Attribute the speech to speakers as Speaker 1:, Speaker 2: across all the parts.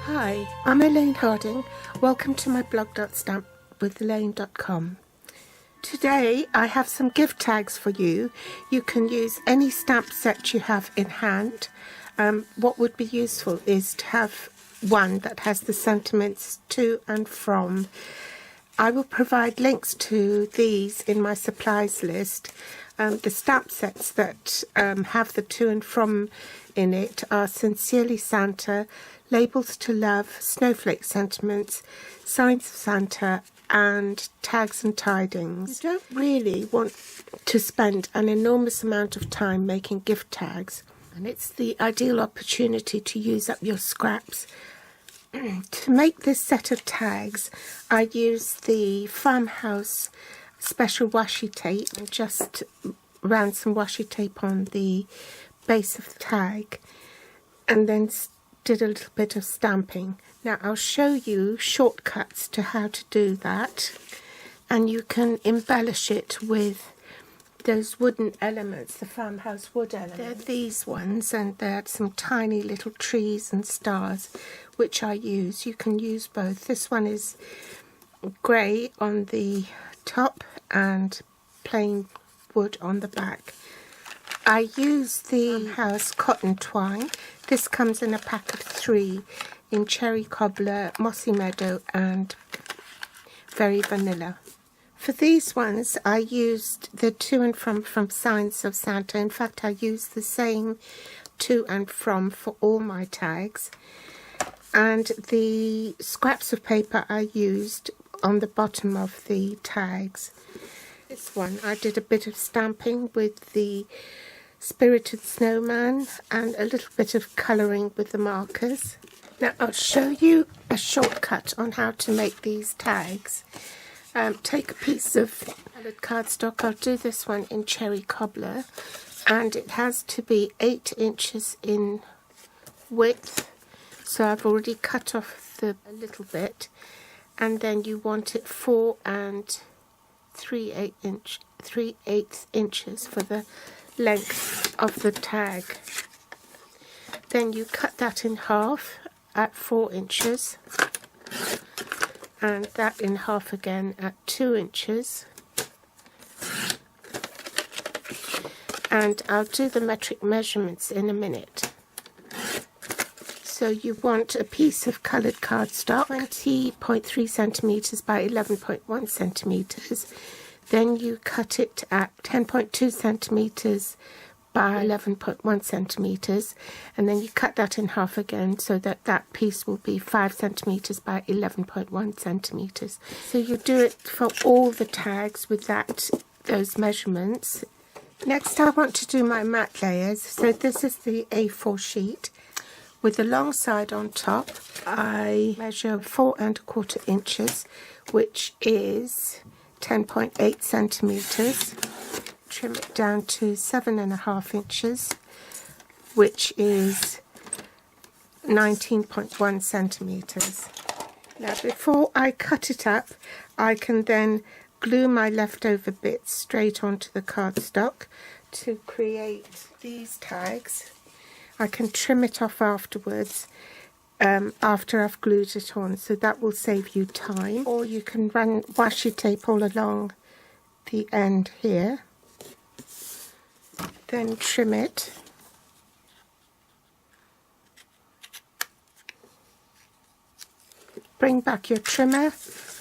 Speaker 1: Hi, I'm Elaine Harding. Welcome to my blog.stampwithelaine.com. Today I have some gift tags for you. You can use any stamp set you have in hand. What would be useful is to have one that has the sentiments to and from. I will provide links to these in my supplies list. The stamp sets that have the to and from in it are Sincerely Santa, Labels to Love, Snowflake Sentiments, Signs of Santa, and Tags and Tidings. You don't really want to spend an enormous amount of time making gift tags, and it's the ideal opportunity to use up your scraps. To make this set of tags, I used the Farmhouse special washi tape and just ran some washi tape on the base of the tag and then did a little bit of stamping. Now I'll show you shortcuts to how to do that, and you can embellish it with those wooden elements, the farmhouse wood elements. They're these ones, and they're some tiny little trees and stars which I use. You can use both. This one is grey on the top and plain wood on the back. I use the house cotton twine. This comes in a pack of 3 in Cherry Cobbler, Mossy Meadow and Very Vanilla. For these ones I used the to and from Signs of Santa. In fact, I used the same to and from for all my tags. And the scraps of paper I used on the bottom of the tags. This one I did a bit of stamping with the Spirited Snowman and a little bit of colouring with the markers. Now I'll show you a shortcut on how to make these tags. Take a piece of coloured cardstock. I'll do this one in Cherry Cobbler, and it has to be 8 inches in width, so I've already cut off a little bit, and then you want it 4 3/8 inches for the length of the tag. Then you cut that in half at 4 inches, and that in half again at 2 inches. And I'll do the metric measurements in a minute. So you want a piece of coloured cardstock, 20.3 centimetres by 11.1 centimetres. Then you cut it at 10.2 centimetres by 11.1 centimetres, and then you cut that in half again so that that piece will be 5 centimetres by 11.1 centimetres. So you do it for all the tags with those measurements. Next I want to do my mat layers. So this is the A4 sheet. With the long side on top, I measure 4 1/4 inches, which is 10.8 centimetres. Trim it down to 7 1/2 inches, which is 19.1 centimetres. Now before I cut it up, I can then glue my leftover bits straight onto the cardstock to create these tags. I can trim it off afterwards, after I've glued it on, so that will save you time. Or you can run washi tape all along the end here, then trim it. Bring back your trimmer,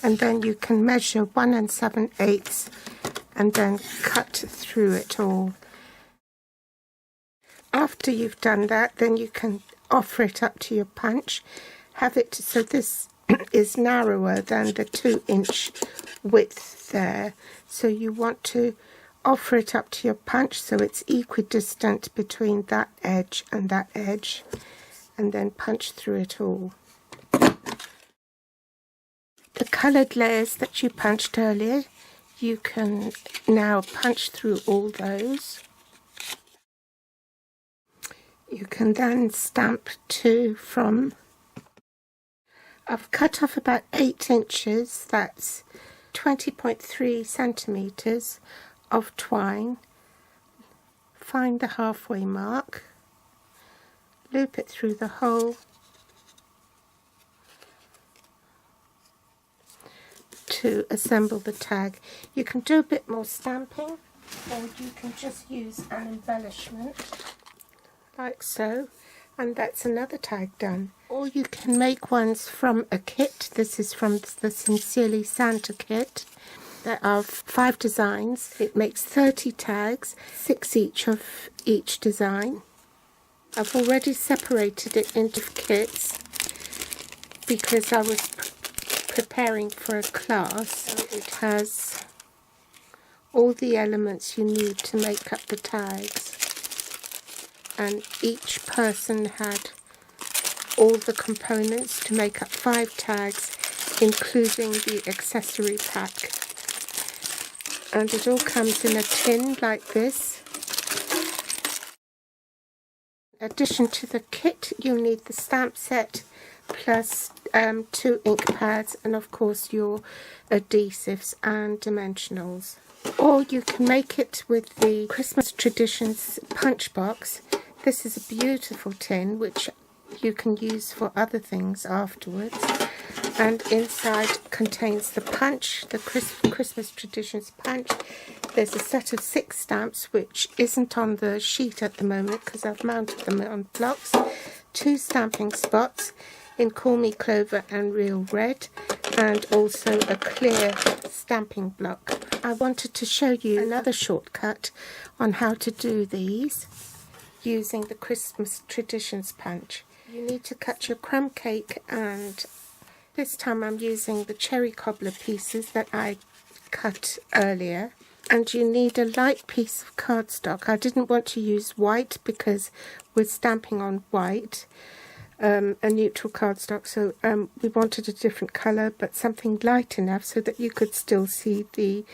Speaker 1: and then you can measure 1 7/8 and then cut through it all. After you've done that, then you can offer it up to your punch. Have it so this is narrower than the 2-inch width there. So you want to offer it up to your punch so it's equidistant between that edge, and then punch through it all. The coloured layers that you punched earlier, you can now punch through all those. You can then stamp to from. I've cut off about 8 inches, that's 20.3 centimetres of twine. Find the halfway mark, loop it through the hole, to assemble the tag. You can do a bit more stamping, or you can just use an embellishment like so, and that's another tag done. Or you can make ones from a kit. This is from the Sincerely Santa kit. There are 5 designs. It makes 30 tags, 6 each of each design. I've already separated it into kits because I was preparing for a class. So it has all the elements you need to make up the tags, and each person had all the components to make up 5 tags, including the accessory pack. And it all comes in a tin like this. In addition to the kit, you'll need the stamp set plus 2 ink pads, and of course your adhesives and dimensionals. Or you can make it with the Christmas Traditions punch box. This is a beautiful tin which you can use for other things afterwards, and inside contains the punch, the Christmas Traditions punch. There's a set of 6 stamps which isn't on the sheet at the moment because I've mounted them on blocks, 2 stamping spots in Call Me Clover and Real Red, and also a clear stamping block. I wanted to show you another shortcut on how to do these using the Christmas Traditions punch. You need to cut your crumb cake, and this time I'm using the cherry cobbler pieces that I cut earlier. And you need a light piece of cardstock. I didn't want to use white because we're stamping on white, a neutral cardstock, so we wanted a different colour, but something light enough so that you could still see the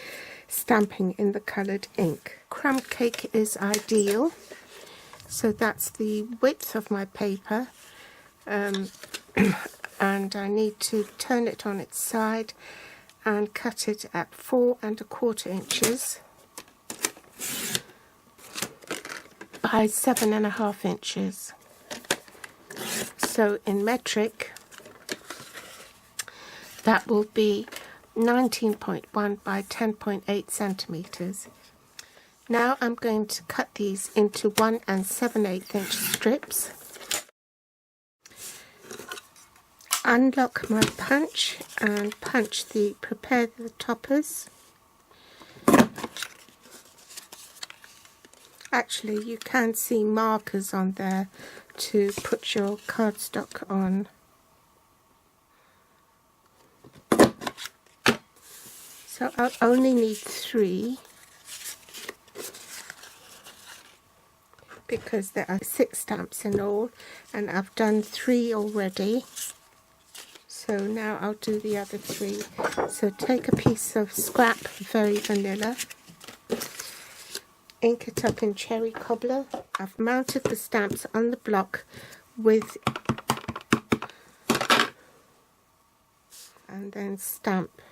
Speaker 1: stamping in the coloured ink. Crumb cake is ideal, so that's the width of my paper, and I need to turn it on its side and cut it at 4 1/4 inches by 7 1/2 inches. So in metric, that will be 19.1 by 10.8 centimeters. Now I'm going to cut these into 1 7/8 inch strips. Unlock my punch and prepare the toppers. Actually, you can see markers on there to put your cardstock on. So I'll only need 3 because there are 6 stamps in all, and I've done 3 already. So now I'll do the other 3. So take a piece of scrap Very Vanilla, ink it up in cherry cobbler. I've mounted the stamps on the block with, and then stamp.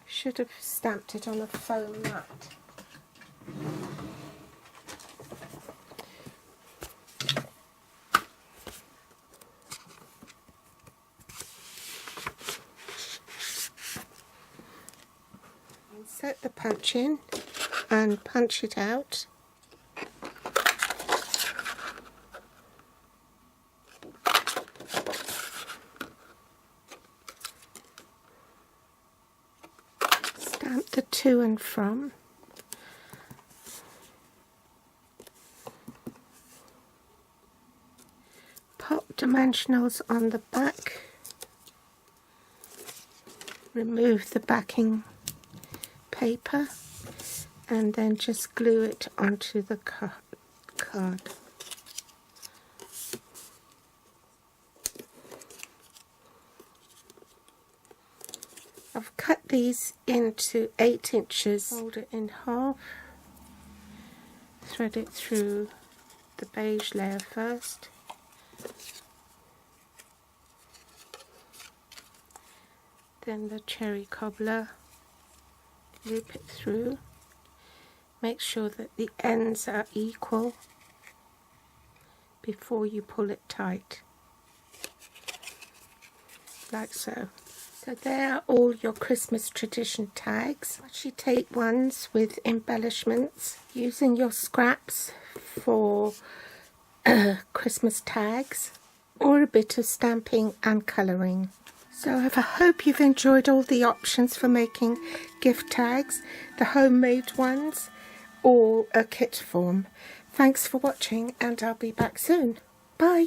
Speaker 1: Should have stamped it on a foam mat. Insert the punch in and punch it out. Stamp the to and from. Pop dimensionals on the back. Remove the backing paper and then just glue it onto the card. I've cut these into 8 inches. Fold it in half, thread it through the beige layer first, then the cherry cobbler, loop it through, make sure that the ends are equal before you pull it tight. like so. So there are all your Christmas tradition tags. Actually take ones with embellishments, using your scraps for Christmas tags, or a bit of stamping and colouring. So I hope you've enjoyed all the options for making gift tags, the homemade ones or a kit form. Thanks for watching, and I'll be back soon. Bye.